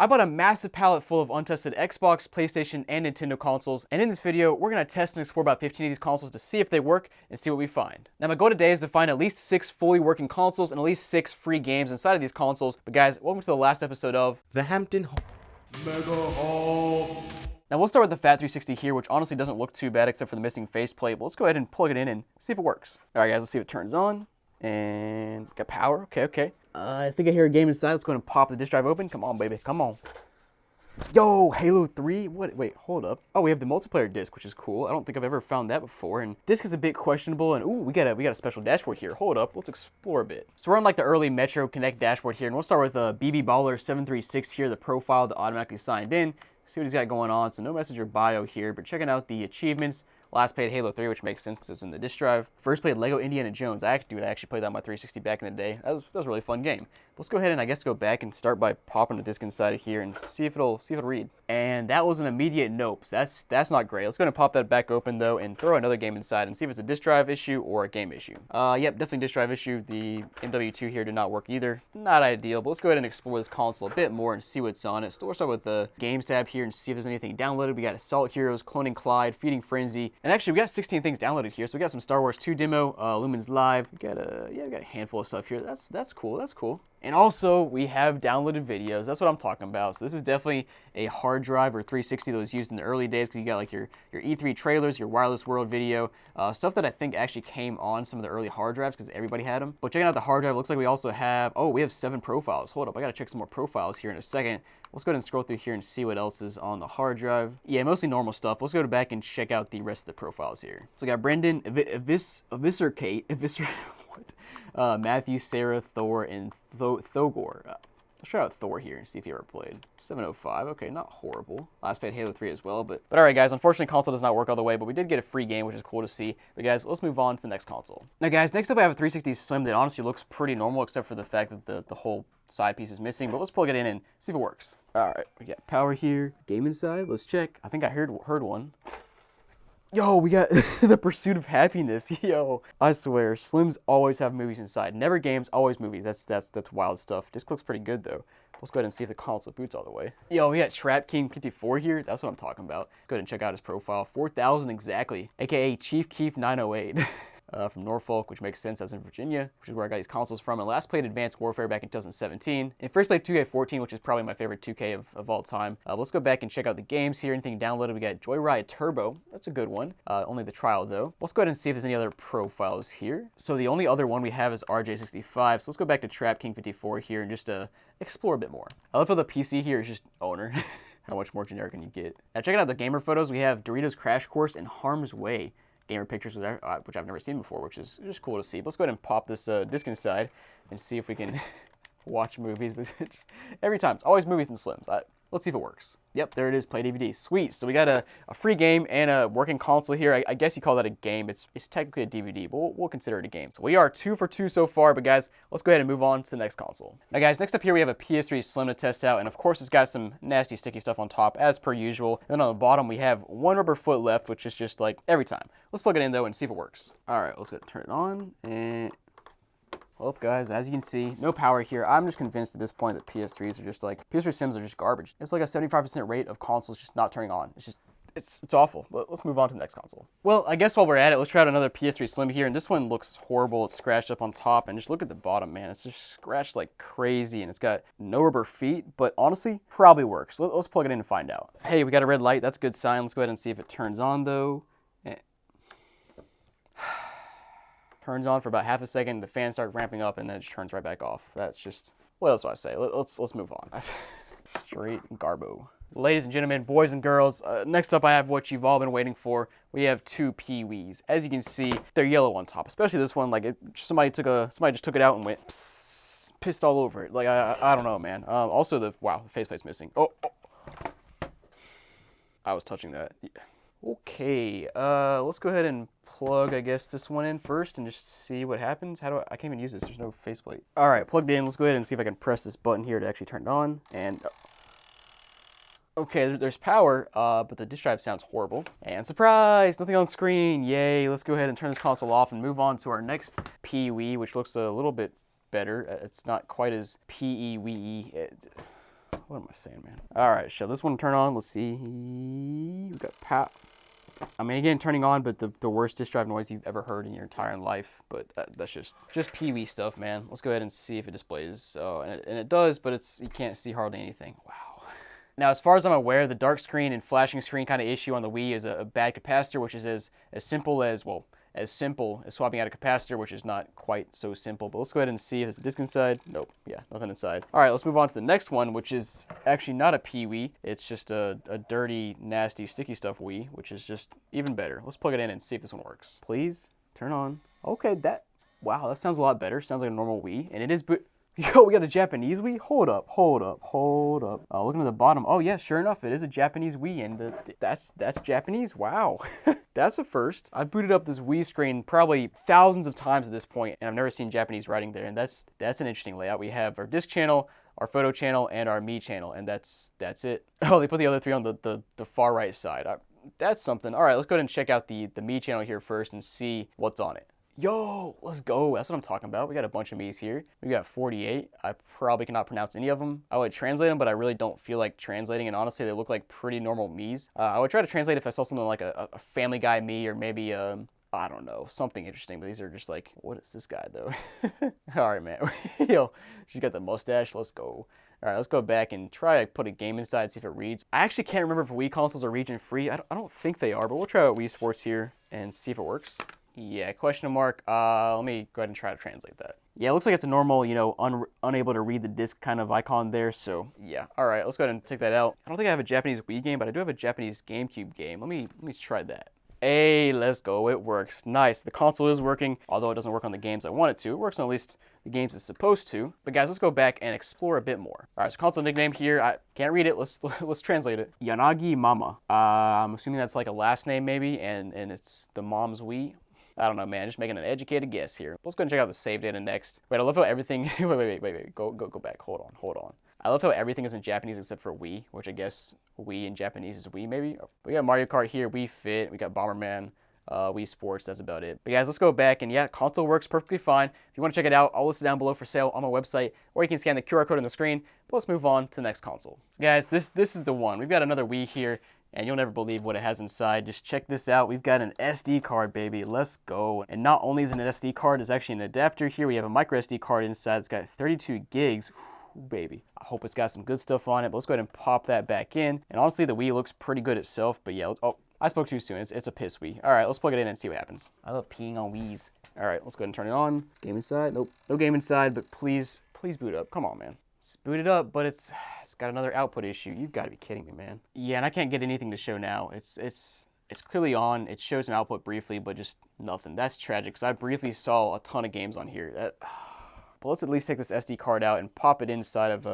I bought a massive pallet full of untested Xbox, PlayStation, and Nintendo consoles, and in this video, we're going to test and explore about 15 of these consoles to see if they work and see what we find. Now, my goal today is to find at least 6 fully working consoles and at least 6 free games inside of these consoles. But guys, welcome to the last episode of The Hampton Mega Haul. Now, we'll start with the Fat 360 here, which honestly doesn't look too bad except for the missing faceplate. But let's go ahead and plug it in and see if it works. All right, guys, let's see if it turns on. And got power. Okay. I think I hear a game inside. Let's go ahead and pop the disk drive open. Come on, baby. Come on. Yo, Halo 3? What? Wait, hold up. Oh, we have the multiplayer disc, which is cool. I don't think I've ever found that before. And disc is a bit questionable. And ooh, we got a special dashboard here. Hold up. Let's explore a bit. So we're on like the early Metro Connect dashboard here. And we'll start with BB Baller 736 here, the profile that automatically signed in. See what he's got going on. So no message or bio here, but checking out the achievements. Last played Halo 3, which makes sense because it's in the disk drive. First played Lego Indiana Jones. I actually played that on my 360 back in the day. That was a really fun game. But let's go ahead and I guess go back and start by popping the disc inside of here and see if it'll read. And that was an immediate nope. So that's not great. Let's go ahead and pop that back open though and throw another game inside and see if it's a disk drive issue or a game issue. Yep, definitely disk drive issue. The MW2 here did not work either. Not ideal, but let's go ahead and explore this console a bit more and see what's on it. So we'll start with the games tab here and see if there's anything downloaded. We got Assault Heroes, Cloning Clyde, Feeding Frenzy, and actually we got 16 things downloaded here. So we got some Star Wars 2 demo, Lumens Live. We got a handful of stuff here. That's cool. And also, we have downloaded videos. That's what I'm talking about. So this is definitely a hard drive or 360 that was used in the early days because you got like your E3 trailers, your Wireless World video, stuff that I think actually came on some of the early hard drives because everybody had them. But checking out the hard drive, looks like we also have, we have 7 profiles. Hold up, I got to check some more profiles here in a second. Let's go ahead and scroll through here and see what else is on the hard drive. Yeah, mostly normal stuff. Let's go back and check out the rest of the profiles here. So we got Brendan, Eviscerate, Matthew, Sarah, Thor, and Thogor. Let's try out Thor here and see if he ever played. 705, okay, not horrible. Last played Halo 3 as well, but alright guys, unfortunately console does not work all the way, but we did get a free game, which is cool to see. But guys, let's move on to the next console. Now guys, next up I have a 360 Slim that honestly looks pretty normal, except for the fact that the whole side piece is missing, but let's plug it in and see if it works. Alright, we got power here, game inside, let's check. I think I heard one. Yo, we got The Pursuit of Happiness. Yo, I swear, Slims always have movies inside. Never games, always movies. That's wild stuff. This looks pretty good though. Let's go ahead and see if the console boots all the way. Yo, we got Trap King 54 here. That's what I'm talking about. Go ahead and check out his profile. 4,000 exactly, aka Chief Keef 908. From Norfolk, which makes sense, that's in Virginia, which is where I got these consoles from. And last played Advanced Warfare back in 2017. And first played 2K14, which is probably my favorite 2K of all time. Let's go back and check out the games here. Anything downloaded, we got Joyride Turbo. That's a good one. Only the trial, though. Let's go ahead and see if there's any other profiles here. So the only other one we have is RJ65. So let's go back to Trap King 54 here and just explore a bit more. I love how the PC here is just owner. How much more generic can you get? Now, checking out the gamer photos, we have Doritos Crash Course and Harm's Way. Gamer pictures, which I've never seen before, which is just cool to see. But let's go ahead and pop this disc inside and see if we can watch movies. Every time, it's always movies and Slims. Let's see if it works. Yep, there it is, Play DVD. Sweet, so we got a free game and a working console here. I guess you call that a game. It's technically a DVD, but we'll consider it a game. So we are 2 for 2 so far, but guys, let's go ahead and move on to the next console. Now guys, next up here we have a PS3 Slim to test out, and of course it's got some nasty sticky stuff on top, as per usual. And then on the bottom we have one rubber foot left, which is just like every time. Let's plug it in though and see if it works. All right, let's go ahead and turn it on, and well, guys, as you can see, no power here. I'm just convinced at this point that PS3s are just like, PS3 Sims are just garbage. It's like a 75% rate of consoles just not turning on. It's awful, but let's move on to the next console. Well, I guess while we're at it, let's try out another PS3 Slim here, and this one looks horrible. It's scratched up on top, and just look at the bottom, man. It's just scratched like crazy, and it's got no rubber feet, but honestly, probably works. Let's plug it in and find out. Hey, we got a red light. That's a good sign. Let's go ahead and see if it turns on, though. Turns on for about half a second, the fans start ramping up, and then it just turns right back off. That's just, what else do I say? Let's move on. Straight garbo. Ladies and gentlemen, boys and girls, next up I have what you've all been waiting for. We have 2 Pee-wees. As you can see, they're yellow on top, especially this one. Like somebody just took it out and went pissed all over it. Like I don't know, man. Also the faceplate's missing. Oh, I was touching that. Yeah. Okay, let's go ahead and plug, I guess, this one in first and just see what happens. I can't even use this. There's no faceplate. All right, plugged in. Let's go ahead and see if I can press this button here to actually turn it on. And okay, there's power, but the disk drive sounds horrible. And surprise, nothing on screen. Yay, let's go ahead and turn this console off and move on to our next Pee-wee, which looks a little bit better. It's not quite as P-E-wee-E. What am I saying, man? All right, shall this one turn on? Let's see. We got power. I mean, again, turning on, but the worst disk drive noise you've ever heard in your entire life. But that's just Pee-wee stuff, man. Let's go ahead and see if it displays. So, and it does, but you can't see hardly anything. Wow. Now, as far as I'm aware, the dark screen and flashing screen kind of issue on the Wii is a bad capacitor, which is as simple as, well, as simple as swapping out a capacitor, which is not quite so simple. But let's go ahead and see if there's a disc inside. Nope, yeah, nothing inside. All right, let's move on to the next one, which is actually not a Pee-wee. It's just a dirty, nasty, sticky stuff Wii, which is just even better. Let's plug it in and see if this one works. Please, turn on. Okay, wow, that sounds a lot better. Sounds like a normal Wii, and it is Yo, we got a Japanese Wii? Hold up. Looking at the bottom. Oh, yeah, sure enough, it is a Japanese Wii, and that's Japanese? Wow. That's a first. I've booted up this Wii screen probably thousands of times at this point, and I've never seen Japanese writing there, and that's an interesting layout. We have our disc channel, our photo channel, and our Me channel, and that's it. Oh, they put the other three on the far right side. That's something. All right, let's go ahead and check out the Me channel here first and see what's on it. Yo, let's go. That's what I'm talking about. We got a bunch of Mii's here. We got 48. I probably cannot pronounce any of them. I would translate them, but I really don't feel like translating. And honestly, they look like pretty normal Mii's. I would try to translate if I saw something like a Family Guy Mii, or maybe I don't know, something interesting. But these are just like, what is this guy though? All right, man. Yo, she got the mustache. Let's go. All right, let's go back and try to put a game inside, see if it reads. I actually can't remember if Wii consoles are region free. I don't think they are, but we'll try out Wii Sports here and see if it works. Yeah, question mark. Let me go ahead and try to translate that. Yeah, it looks like it's a normal, you know, unable to read the disc kind of icon there. So yeah, all right, let's go ahead and take that out. I don't think I have a Japanese Wii game, but I do have a Japanese GameCube game. Let me try that. Hey, let's go. It works. Nice. The console is working, although it doesn't work on the games I want it to. It works on at least the games it's supposed to. But guys, let's go back and explore a bit more. All right, so console nickname here. I can't read it. Let's translate it. Yanagi Mama. I'm assuming that's like a last name maybe, and it's the mom's Wii. I don't know, man. Just making an educated guess here. Let's go and check out the save data next. Wait, I love how everything... wait. Go back. Hold on. I love how everything is in Japanese except for Wii, which I guess Wii in Japanese is Wii, maybe? We got Mario Kart here, Wii Fit, we got Bomberman, Wii Sports, that's about it. But guys, let's go back, and yeah, console works perfectly fine. If you want to check it out, I'll list it down below for sale on my website, or you can scan the QR code on the screen. But let's move on to the next console. So guys, this is the one. We've got another Wii here, and you'll never believe what it has inside. Just check this out. We've got an SD card, baby. Let's go. And not only is it an SD card, it's actually an adapter here. We have a micro SD card inside. It's got 32 gigs. Whew, baby. I hope it's got some good stuff on it, but let's go ahead and pop that back in. And honestly, the Wii looks pretty good itself, but yeah, oh, I spoke too soon. It's a piss Wii. All right, let's plug it in and see what happens. I love peeing on Wiis. All right, let's go ahead and turn it on. Game inside. Nope, no game inside, but please boot up. Come on, man. It's booted up, but it's got another output issue. You've got to be kidding me, man. Yeah, and I can't get anything to show now. It's clearly on. It shows some output briefly, but just nothing. That's tragic, because I briefly saw a ton of games on here. But let's at least take this SD card out and pop it inside of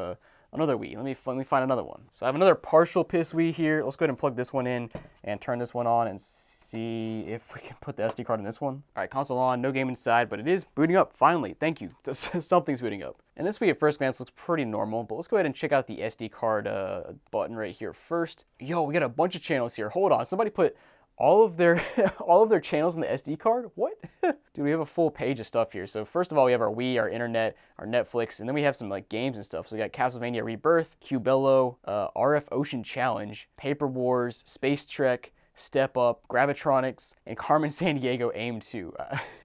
another Wii. Let me find another one. So I have another partial piss Wii here. Let's go ahead and plug this one in and turn this one on and see if we can put the SD card in this one. All right, console on, no game inside, but it is booting up, finally. Thank you. Something's booting up. And this Wii at first glance looks pretty normal, but let's go ahead and check out the SD card button right here first. Yo, we got a bunch of channels here. Hold on, somebody put all of their channels in the SD card? What? Dude, we have a full page of stuff here. So first of all, we have our Wii, our internet, our Netflix, and then we have some like games and stuff. So we got Castlevania Rebirth, Cubello, RF Ocean Challenge, Paper Wars, Space Trek, Step Up, Gravitronics, and Carmen Sandiego Aim 2.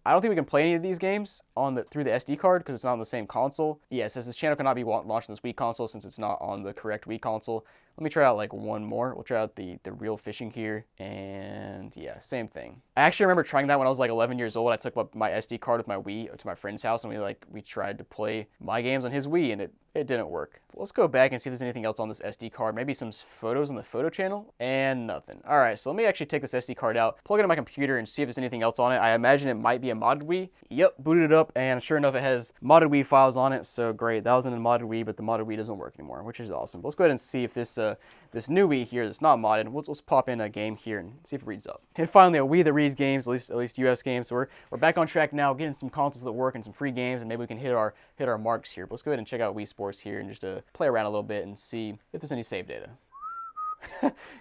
I don't think we can play any of these games through the SD card because it's not on the same console. Yeah, it says this channel cannot be launched on this Wii console since it's not on the correct Wii console. Let me try out like one more. We'll try out the real fishing here, and yeah, same thing. I actually remember trying that when I was like 11 years old. I took up my SD card with my Wii to my friend's house, and we tried to play my games on his Wii, and it didn't work. Let's go back and see if there's anything else on this SD card. Maybe some photos on the photo channel, and nothing. All right, so let me actually take this SD card out, plug it in my computer, and see if there's anything else on it. I imagine it might be a modded Wii. Yep, booted it up, and sure enough, it has modded Wii files on it. So great, that was in a modded Wii, but the modded Wii doesn't work anymore, which is awesome. But let's go ahead and see if this new Wii here that's not modded, let's pop in a game here and see if it reads up. And finally, a Wii that reads games, at least US games. So we're back on track now, getting some consoles that work and some free games, and maybe we can hit our marks here. But let's go ahead and check out Wii Sports here and just play around a little bit and see if there's any save data.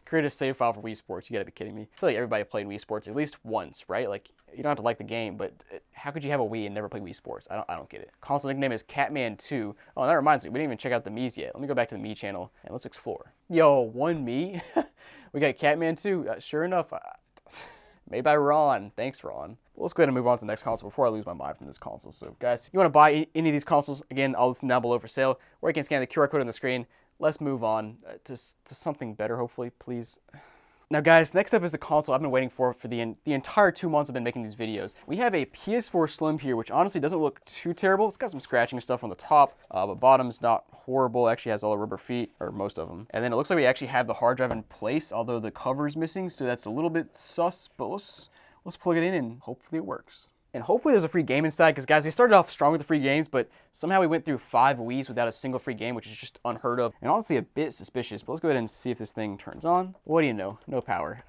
Create a save file for Wii Sports. You gotta be kidding me. I feel like everybody played Wii Sports at least once, right? Like, you don't have to like the game, but how could you have a Wii and never play Wii Sports? I don't get it. Console nickname is Catman2. Oh, that reminds me, we didn't even check out the Mii's yet. Let me go back to the Mii channel and let's explore. Yo, one Mii. We got Catman2. Sure enough, made by Ron. Thanks, Ron. Well, let's go ahead and move on to the next console before I lose my mind from this console. So, guys, if you want to buy any of these consoles, again, I'll list them down below for sale, or you can scan the QR code on the screen. Let's move on to something better, hopefully, please. Now, guys, next up is the console I've been waiting for the entire 2 months I've been making these videos. We have a PS4 Slim here, which honestly doesn't look too terrible. It's got some scratching stuff on the top, but bottom's not horrible. It actually has all the rubber feet, or most of them. And then it looks like we actually have the hard drive in place, although the cover's missing, so that's a little bit sus, but let's plug it in and hopefully it works. And hopefully there's a free game inside, because guys, we started off strong with the free games, but somehow we went through 5 Wiis without a single free game, which is just unheard of, and honestly a bit suspicious. But let's go ahead and see if this thing turns on. What do you know? No power.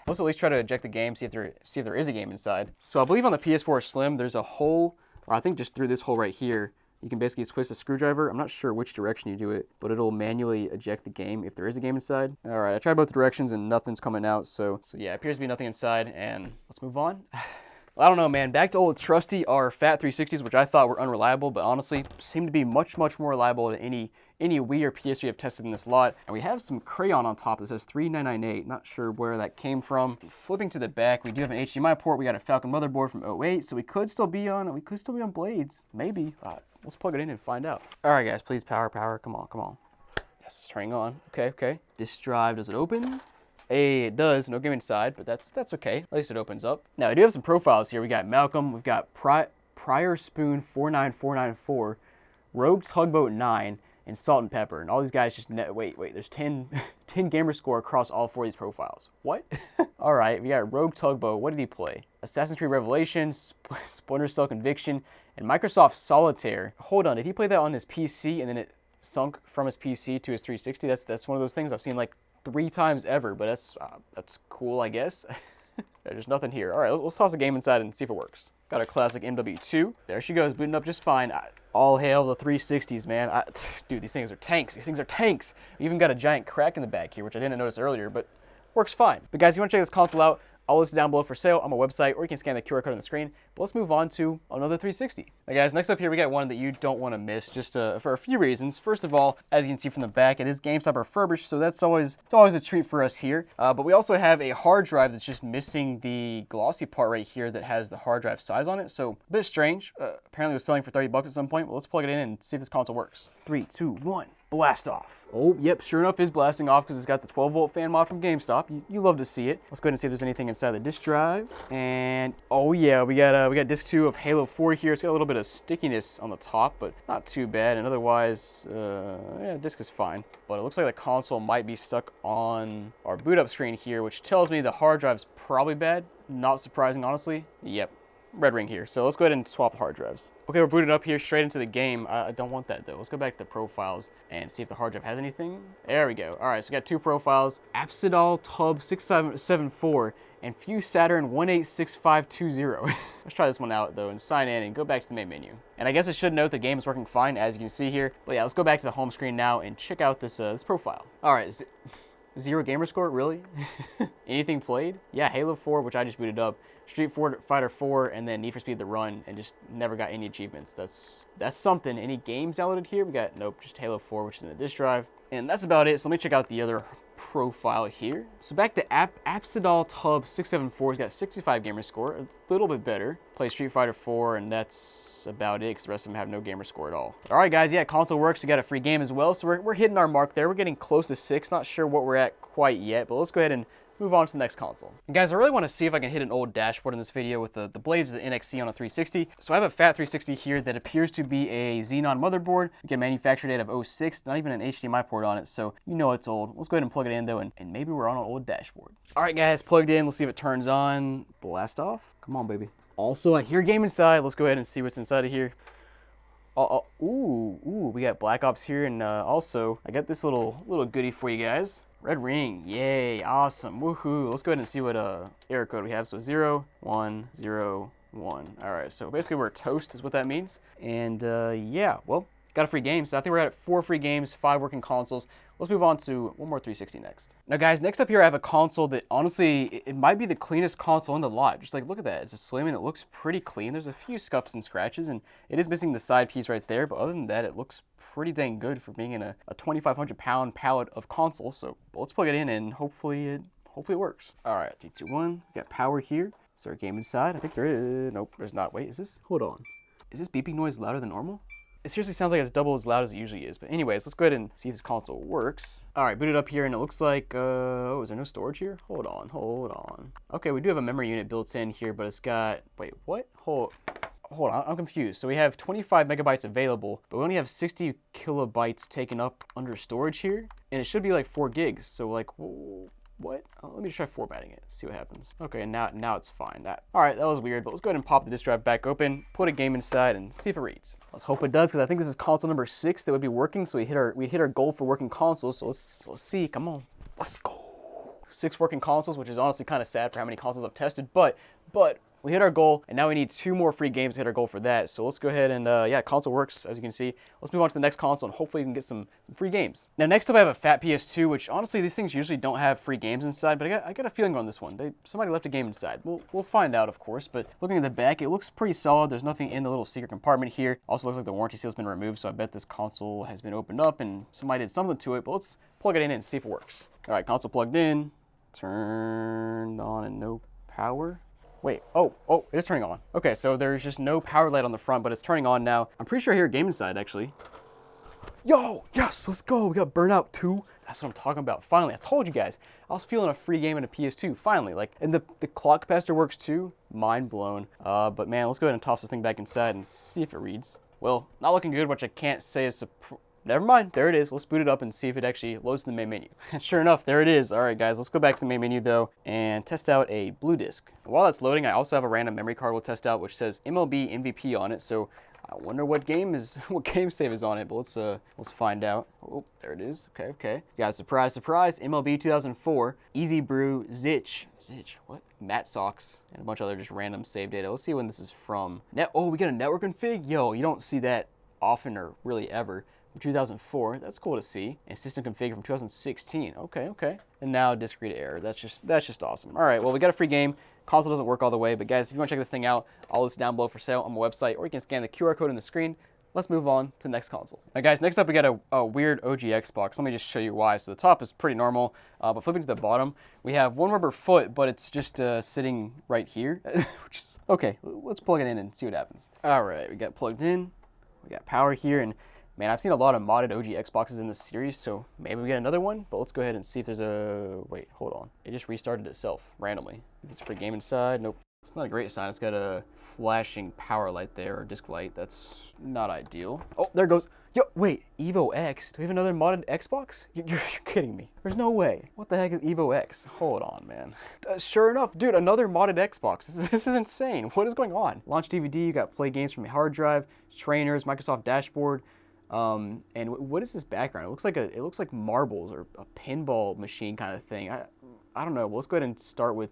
Let's at least try to eject the game, see if there is a game inside. So I believe on the PS4 Slim, there's a hole, or I think just through this hole right here, you can basically twist a screwdriver. I'm not sure which direction you do it, but it'll manually eject the game if there is a game inside. All right, I tried both directions and nothing's coming out, so yeah, it appears to be nothing inside, and let's move on. I don't know, man. Back to old trusty our Fat 360s, which I thought were unreliable, but honestly seem to be much more reliable than any Wii or PS3 I've tested in this lot. And we have some crayon on top that says 3998. Not sure where that came from. Flipping to the back, we do have an HDMI port. We got a Falcon motherboard from 08, so we could still be on blades. Maybe. Let's plug it in and find out. All right, guys, please power. Come on. Yes, it's turning on. Okay. Disk drive, does it open? Hey, it does. No game inside, but that's okay. At least it opens up. Now, we do have some profiles here. We got Malcolm. We've got Prior Spoon 49494, Rogue Tugboat 9, and Salt and Pepper. And all these guys just wait. There's 10 gamer score across all 4 of these profiles. What? All right, we got Rogue Tugboat. What did he play? Assassin's Creed Revelations, Splinter Cell Conviction, and Microsoft Solitaire. Hold on, did he play that on his PC and then it sunk from his PC to his 360? That's one of those things I've seen like 3 times ever, but that's cool, I guess. There's nothing here. All right, let's toss a game inside and see if it works. Got a classic MW2. There she goes, booting up just fine. All hail the 360s, man. Dude, these things are tanks. We even got a giant crack in the back here, which I didn't notice earlier, but works fine. But guys, if you want to check this console out, I'll list it down below for sale on my website, or you can scan the QR code on the screen. But let's move on to another 360. Now guys, next up here, we got one that you don't want to miss, just for a few reasons. First of all, as you can see from the back, it is GameStop refurbished, so it's always a treat for us here. But we also have a hard drive that's just missing the glossy part right here that has the hard drive size on it. So a bit strange. Apparently it was selling for 30 bucks at some point. But let's plug it in and see if this console works. 3, 2, 1. Blast off. Oh, yep, sure enough, is blasting off because it's got the 12-volt fan mod from GameStop. You love to see it. Let's go ahead and see if there's anything inside the disk drive. And oh yeah, we got disc 2 of Halo 4 here. It's got a little bit of stickiness on the top, but not too bad. And otherwise, yeah, disc is fine. But it looks like the console might be stuck on our boot up screen here, which tells me the hard drive's probably bad. Not surprising, honestly. Yep. Red ring here. So let's go ahead and swap the hard drives. Okay, we're booted up here straight into the game. I don't want that though. Let's go back to the profiles and see if the hard drive has anything. There we go. All right, so we got 2 profiles. Apsidal Tub 6774 and Fuse Saturn 186520. Let's try this one out though and sign in and go back to the main menu. And I guess I should note the game is working fine as you can see here. But yeah, let's go back to the home screen now and check out this profile. All right, 0 gamer score, really? Anything played? Yeah, Halo 4, which I just booted up. Street Fighter 4, and then Need for Speed The Run, and just never got any achievements. That's something. Any games downloaded here? We got, nope, just Halo 4, which is in the disk drive. And that's about it. So let me check out the other profile here. So back to Apsidal Tub 674. He's got 65 gamer score, a little bit better. Play Street Fighter 4, and that's about it, because the rest of them have no gamer score at all. All right, guys, yeah, console works. We got a free game as well, so we're hitting our mark there. We're getting close to 6. Not sure what we're at quite yet, but let's go ahead and move on to the next console. And guys, I really want to see if I can hit an old dashboard in this video with the blades of the NXC on a 360. So I have a Fat 360 here that appears to be a Xenon motherboard. Again, manufactured date of 06, not even an HDMI port on it, so you know it's old. Let's go ahead and plug it in though, and maybe we're on an old dashboard. All right, guys, plugged in. Let's see if it turns on. Blast off. Come on, baby. Also, I hear game inside. Let's go ahead and see what's inside of here. Ooh, we got Black Ops here, and also I got this little goodie for you guys. Red ring, yay, awesome, woohoo. Let's go ahead and see what error code we have. So 0, 1, 0, 1. All right, so basically we're toast is what that means. And yeah, well, got a free game. So I think we're at 4 free games, 5 working consoles. Let's move on to one more 360 next. Now guys, next up here I have a console that honestly, it might be the cleanest console in the lot. Just like, look at that. It's a Slim and it looks pretty clean. There's a few scuffs and scratches and it is missing the side piece right there. But other than that, it looks pretty dang good for being in a 2,500 pound pallet of console. So let's plug it in and hopefully it works. All right, 3, 2, 1. We got power here. Is there a game inside? I think there is. Nope, there's not. Wait, is this? Hold on. Is this beeping noise louder than normal? It seriously sounds like it's double as loud as it usually is. But anyways, let's go ahead and see if this console works. All right, boot it up here, and it looks like, oh, is there no storage here? Hold on. Okay, we do have a memory unit built in here, but it's got, wait, what? Hold on, I'm confused. So we have 25 megabytes available, but we only have 60 kilobytes taken up under storage here, and it should be like 4 gigs. So like, what? Oh, let me try formatting it, see what happens. Okay, now it's fine. All right, that was weird, but let's go ahead and pop the disk drive back open, put a game inside, and see if it reads. Let's hope it does, because I think this is console number 6 that would be working. So we hit our goal for working consoles. So let's see. Come on, let's go. 6 working consoles, which is honestly kind of sad for how many consoles I've tested, but we hit our goal, and now we need 2 more free games to hit our goal for that. So let's go ahead and, yeah, console works, as you can see. Let's move on to the next console, and hopefully we can get some free games. Now, next up, I have a fat PS2, which, honestly, these things usually don't have free games inside, but I got a feeling on this one. Somebody left a game inside. We'll find out, of course, but looking at the back, it looks pretty solid. There's nothing in the little secret compartment here. Also looks like the warranty seal's been removed, so I bet this console has been opened up, and somebody did something to it, but let's plug it in and see if it works. All right, console plugged in, turned on, and no power. Wait, oh, it is turning on. Okay, so there's just no power light on the front, but it's turning on now. I'm pretty sure I hear a game inside, actually. Yo, yes, let's go. We got Burnout 2. That's what I'm talking about. Finally, I told you guys. I was feeling a free game in a PS2, finally. Like, and the clock capacitor works too. Mind blown. But man, let's go ahead and toss this thing back inside and see if it reads. Well, not looking good, which I can't say is never mind, there it is. Let's boot it up and see if it actually loads in the main menu. Sure enough, there it is. All right, guys, let's go back to the main menu though and test out a blue disc. While that's loading, I also have a random memory card we'll test out, which says MLB MVP on it. So I wonder what game save is on it, but let's find out. Oh, there it is. Okay. Guys, surprise, MLB 2004, Easy Brew, Zich, what? Matt Socks, and a bunch of other just random save data. Let's see when this is from. Oh, we got a network config? Yo, you don't see that often or really ever. 2004, that's cool to see. And system config from 2016. Okay. And now disk read error. That's just awesome. All right, well, we got a free game. Console doesn't work all the way, but guys, if you want to check this thing out, all this down below for sale on my website, or you can scan the QR code on the screen. Let's move on to the next console. Now guys, next up we got a weird OG Xbox. Let me just show you why. So the top is pretty normal, but flipping to the bottom, we have one rubber foot, but it's just sitting right here. Which is, okay, let's plug it in and see what happens. All right, we got plugged in, we got power here, and man, I've seen a lot of modded OG Xboxes in this series, so maybe we get another one, but let's go ahead and see if there's a, wait, hold on. It just restarted itself randomly. Is this free game inside? Nope. It's not a great sign. It's got a flashing power light there, or disc light. That's not ideal. Oh, there it goes. Yo, wait, Evo X? Do we have another modded Xbox? You're kidding me. There's no way. What the heck is Evo X? Hold on, man. Sure enough, dude, another modded Xbox. This is insane. What is going on? Launch DVD, you got play games from a hard drive, trainers, Microsoft dashboard. And what is this background? It looks like marbles or a pinball machine kind of thing. I don't know. Well, let's go ahead and start with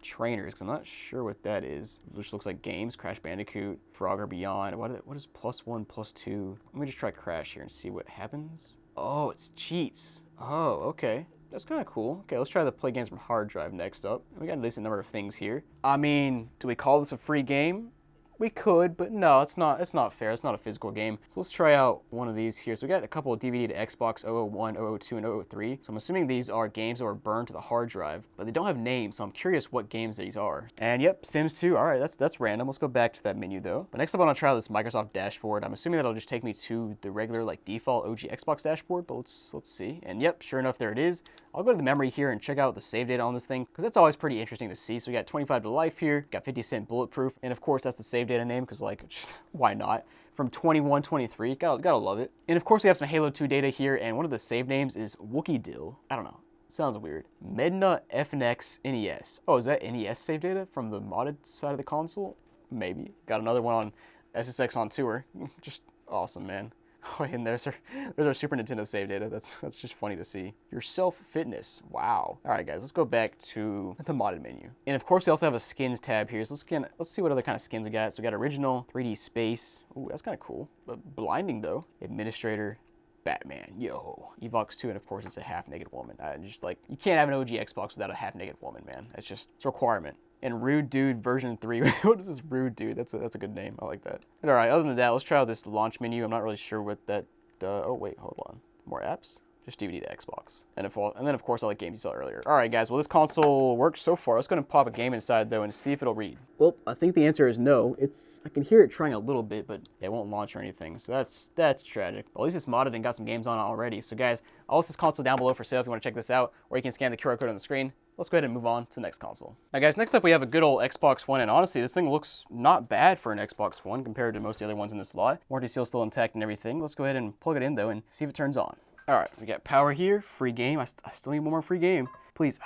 trainers, because I'm not sure what that is. Which looks like games, Crash Bandicoot, Frogger Beyond. What is +1, +2? Let me just try Crash here and see what happens. Oh, it's cheats. Oh, okay. That's kind of cool. Okay, let's try the play games from hard drive next up. We got a decent number of things here. I mean, do we call this a free game? We could, but no, it's not fair. It's not a physical game. So let's try out one of these here. So we got a couple of DVD to Xbox 001, 002, and 003. So I'm assuming these are games that were burned to the hard drive, but they don't have names, so I'm curious what games these are. And yep, Sims 2. All right, that's random. Let's go back to that menu though. But next up, I want to try this Microsoft dashboard. I'm assuming that'll just take me to the regular like default OG Xbox dashboard, but let's see. And yep, sure enough, there it is. I'll go to the memory here and check out the save data on this thing, because that's always pretty interesting to see. So we got 25 to life here, got 50% bulletproof, and of course that's the save data name, because like, why not? From 2123, gotta love it. And of course we have some Halo 2 data here, and one of the save names is Wookie Dill. I don't know, sounds weird. Medna FNX NES. Oh, is that NES save data from the modded side of the console? Maybe. Got another one on SSX on tour. Just awesome, man. Oh, and there's our Super Nintendo save data. That's just funny to see. Your self-fitness. Wow. All right, guys, let's go back to the modded menu. And of course, we also have a skins tab here. So let's see what other kind of skins we got. So we got original, 3D space. Ooh, that's kind of cool. But blinding though. Administrator, Batman, yo. Evox 2, and of course it's a half-naked woman. I just like, you can't have an OG Xbox without a half-naked woman, man. It's just, it's a requirement. And Rude Dude version 3. What is this Rude Dude? That's a good name. I like that. And all right, other than that, let's try out this launch menu. I'm not really sure what that, oh wait, hold on. More apps? Just DVD to Xbox. And then of course all the games you saw earlier. All right, guys, well this console works so far. Let's go and pop a game inside though and see if it'll read. Well, I think the answer is no. I can hear it trying a little bit, but it won't launch or anything. So that's tragic. But at least it's modded and got some games on it already. So guys, I'll list this console down below for sale if you want to check this out, or you can scan the QR code on the screen. Let's go ahead and move on to the next console. Now guys, next up we have a good old Xbox One, and honestly, this thing looks not bad for an Xbox One compared to most of the other ones in this lot. Warranty seal's still intact and everything. Let's go ahead and plug it in though and see if it turns on. All right, we got power here, free game. I still need one more free game. Please,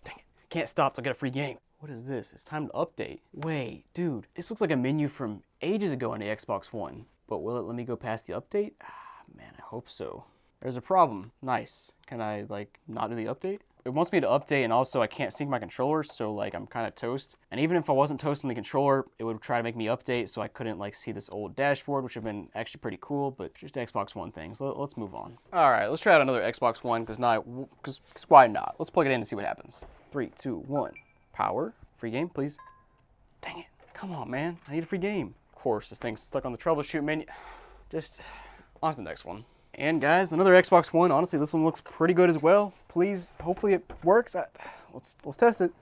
dang it, can't stop till I get a free game. What is this? It's time to update. Wait, dude, this looks like a menu from ages ago on the Xbox One. But will it let me go past the update? Ah, man, I hope so. There's a problem. Nice. Can I, like, not do the update? It wants me to update, and also I can't sync my controller, so like I'm kind of toast. And even if I wasn't toasting the controller, it would try to make me update, so I couldn't like see this old dashboard, which would have been actually pretty cool, but just Xbox One things. Let's move on. All right, let's try out another Xbox One, because why not? Let's plug it in and see what happens. 3, 2, 1. Power. Free game, please. Dang it. Come on, man. I need a free game. Of course, this thing's stuck on the troubleshoot menu. Just on to the next one. And guys, another Xbox One. Honestly, this one looks pretty good as well. Please, hopefully it works. Let's test it.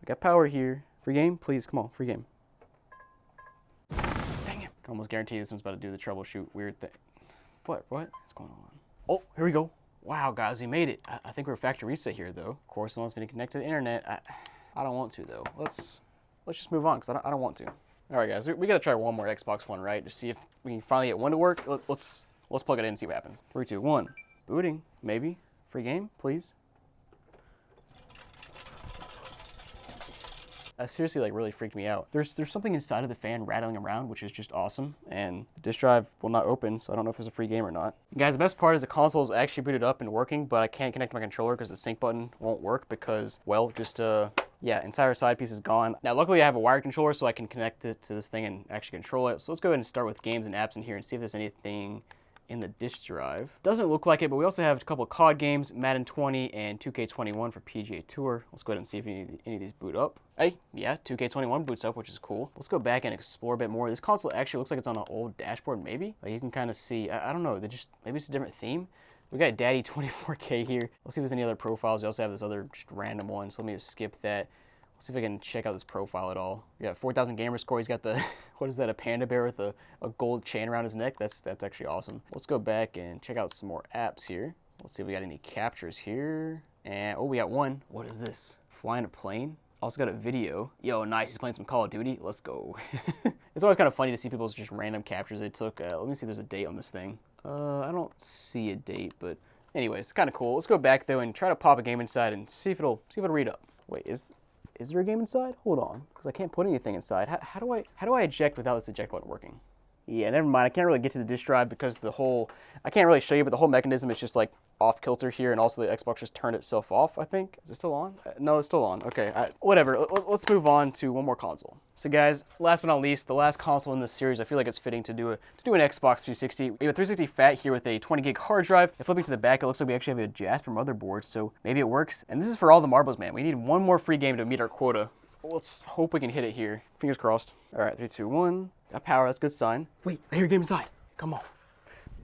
We got power here. Free game, please. Come on, free game. Dang it! I can almost guarantee this one's about to do the troubleshoot weird thing. What is going on? Oh, here we go. Wow, guys, we made it. I think we're factory reset here, though. Of course, it wants me to connect to the internet. I don't want to, though. Let's just move on, because I don't want to. All right, guys, we got to try one more Xbox One, right? To see if we can finally get one to work. Let's plug it in and see what happens. 3, 2, 1. Booting, maybe. Free game, please. That seriously like really freaked me out. There's something inside of the fan rattling around, which is just awesome. And the disk drive will not open, so I don't know if there's a free game or not. And guys, the best part is the console is actually booted up and working, but I can't connect my controller because the sync button won't work because, well, yeah, entire side piece is gone. Now, luckily I have a wired controller, so I can connect it to this thing and actually control it. So let's go ahead and start with games and apps in here and see if there's anything in the disk drive. Doesn't look like it, but we also have a couple of COD games, Madden 20 and 2K21 for PGA Tour. Let's go ahead and see if any of these boot up. Hey, yeah, 2K21 boots up, which is cool. Let's go back and explore a bit more. This console actually looks like it's on an old dashboard, maybe. Like you can kind of see, I don't know, maybe it's a different theme. We got Daddy 24K here. Let's see if there's any other profiles. We also have this other just random one, so let me just skip that. Let's see if I can check out this profile at all. We got 4,000 gamer score. He's got the, what is that, a panda bear with a gold chain around his neck? That's actually awesome. Let's go back and check out some more apps here. Let's see if we got any captures here. And, oh, we got one. What is this? Flying a plane. Also got a video. Yo, nice. He's playing some Call of Duty. Let's go. It's always kind of funny to see people's just random captures they took. Let me see if there's a date on this thing. I don't see a date, but anyways, it's kind of cool. Let's go back, though, and try to pop a game inside and see if it'll read up. Wait, is there a game inside? Hold on, because I can't put anything inside. How do I eject without this eject button working? Yeah, never mind. I can't really get to the disk drive because I can't really show you, but the whole mechanism is just like off kilter here, and also the Xbox just turned itself off, I think. Is it still on? No, it's still on. Okay, whatever. Let's move on to one more console. So guys, last but not least, the last console in this series, I feel like it's fitting to do an Xbox 360. We have a 360 Fat here with a 20 gig hard drive. And flipping to the back, it looks like we actually have a Jasper motherboard, so maybe it works. And this is for all the marbles, man. We need one more free game to meet our quota. Let's hope we can hit it here. Fingers crossed. All right, 3, 2, 1. Got power, that's a good sign. Wait, I hear a game inside. Come on.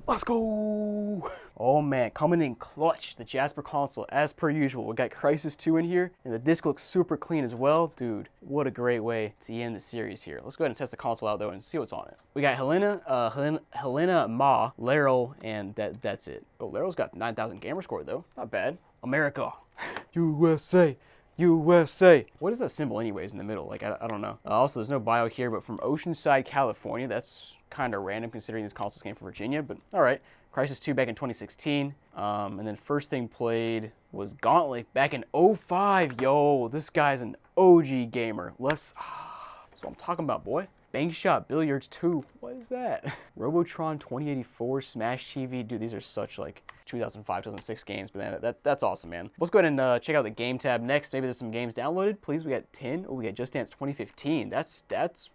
Let's go! Oh man, coming in clutch, the Jasper console, as per usual. We got Crysis 2 in here, and the disc looks super clean as well. Dude, what a great way to end the series here. Let's go ahead and test the console out though and see what's on it. We got Helena Ma, Laryl, and that's it. Oh, Laryl's got 9,000 gamer score though. Not bad. America. USA. USA. What is that symbol anyways in the middle? Like, I don't know. Also, there's no bio here, but from Oceanside, California. That's kind of random considering this console came from Virginia, but all right. Crysis 2 back in 2016. And then first thing played was Gauntlet back in 05. Yo, this guy's an OG gamer. That's what I'm talking about, boy. Bank Shot Billiards 2. What is that? Robotron 2084, Smash TV. Dude, these are such like 2005, 2006 games, but then that's awesome, man. Let's go ahead and check out the game tab next. Maybe there's some games downloaded. Please, we got 10. Oh, we got Just Dance 2015. That's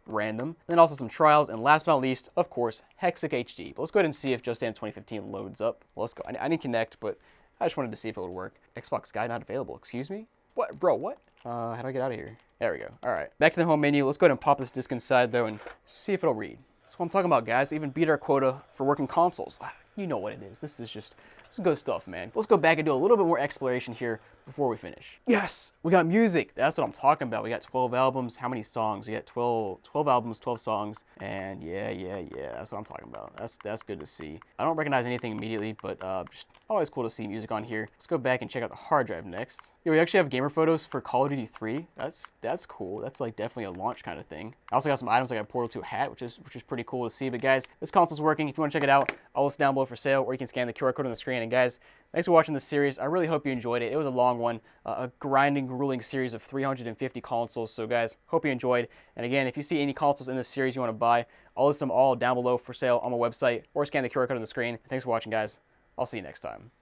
random. And then also some trials, and last but not least, of course, Hexic HD. But let's go ahead and see if Just Dance 2015 loads up. Well, let's go. I need Connect, but I just wanted to see if it would work. Xbox Guide not available. Excuse me? What, bro? What? How do I get out of here? There we go. All right, back to the home menu. Let's go ahead and pop this disc inside though and see if it'll read. That's what I'm talking about, guys. We even beat our quota for working consoles. You know what it is. This is good stuff, man. Let's go back and do a little bit more exploration here before we finish. Yes, we got music. That's what I'm talking about. We got 12 albums. How many songs? We got 12 albums, 12 songs. And yeah. That's what I'm talking about. That's good to see. I don't recognize anything immediately, but just always cool to see music on here. Let's go back and check out the hard drive next. Yeah, we actually have gamer photos for Call of Duty 3. That's cool. That's like definitely a launch kind of thing. I also got some items like a Portal 2 hat, which is pretty cool to see. But guys, this console's working. If you want to check it out, I'll list down below for sale, or you can scan the QR code on the screen. And guys, thanks for watching this series. I really hope you enjoyed it. It was a long one, a grinding, grueling series of 350 consoles. So guys, hope you enjoyed. And again, if you see any consoles in this series you want to buy, I'll list them all down below for sale on my website, or scan the QR code on the screen. Thanks for watching, guys. I'll see you next time.